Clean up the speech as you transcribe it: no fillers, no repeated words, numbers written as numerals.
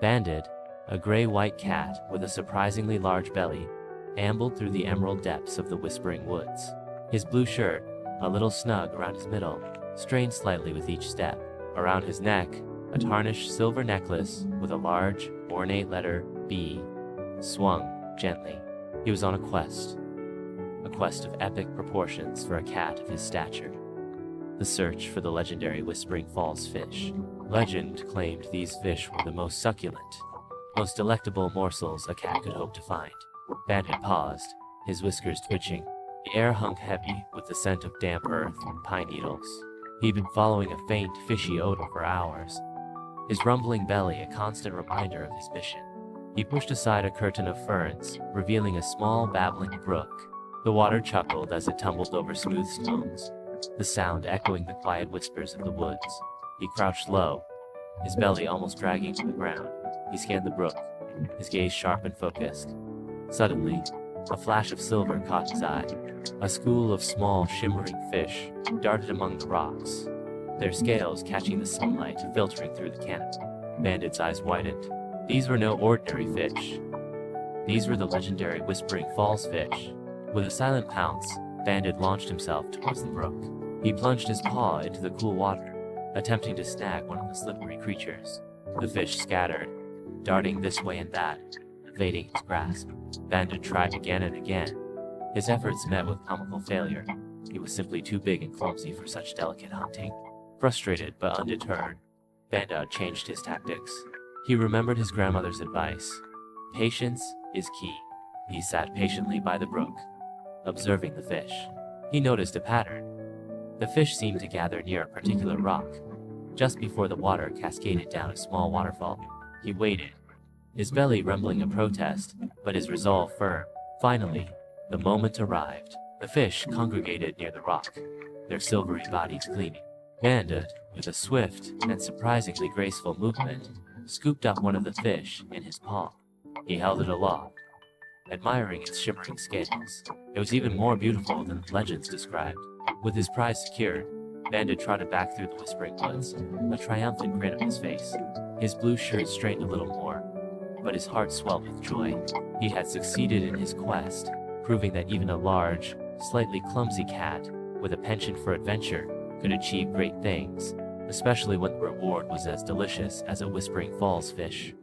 Banded, a gray-white cat with a surprisingly large belly, ambled through the emerald depths of the Whispering Woods. His blue shirt, a little snug around his middle, strained slightly with each step. Around his neck, a tarnished silver necklace with a large, ornate letter B swung gently. He was on a quest of epic proportions for a cat of his stature. The search for the legendary Whispering Falls fish. Legend claimed these fish were the most succulent, most delectable morsels a cat could hope to find. Bandit paused, his whiskers twitching. The air hung heavy with the scent of damp earth and pine needles. He'd been following a faint, fishy odor for hours, his rumbling belly a constant reminder of his mission. He pushed aside a curtain of ferns, revealing a small, babbling brook. The water chuckled as it tumbled over smooth stones, the sound echoing the quiet whispers of the woods. He crouched low, his belly almost dragging to the ground. He scanned the brook, his gaze sharp and focused. Suddenly, a flash of silver caught his eye. A school of small, shimmering fish darted among the rocks, their scales catching the sunlight filtering through the canopy. Bandit's eyes widened. These were no ordinary fish. These were the legendary Whispering Falls fish. With a silent pounce, Bandit launched himself towards the brook. He plunged his paw into the cool water, attempting to snag one of the slippery creatures. The fish scattered, darting this way and that, evading his grasp. Bandit tried again and again. His efforts met with comical failure. He was simply too big and clumsy for such delicate hunting. Frustrated but undeterred, Bandit changed his tactics. He remembered his grandmother's advice. Patience is key. He sat patiently by the brook, observing the fish. He noticed a pattern. The fish seemed to gather near a particular rock, just before the water cascaded down a small waterfall. He waited, his belly rumbling a protest, but his resolve firm. Finally, the moment arrived. The fish congregated near the rock, their silvery bodies gleaming. Bandit, with a swift and surprisingly graceful movement, scooped up one of the fish in his paw. He held it aloft, admiring its shimmering scales. It was even more beautiful than the legends described. With his prize secured, Bandit trotted back through the Whispering Woods, a triumphant grin on his face. His blue shirt strained a little more, but his heart swelled with joy. He had succeeded in his quest, proving that even a large, slightly clumsy cat with a penchant for adventure could achieve great things, especially when the reward was as delicious as a Whispering Falls fish.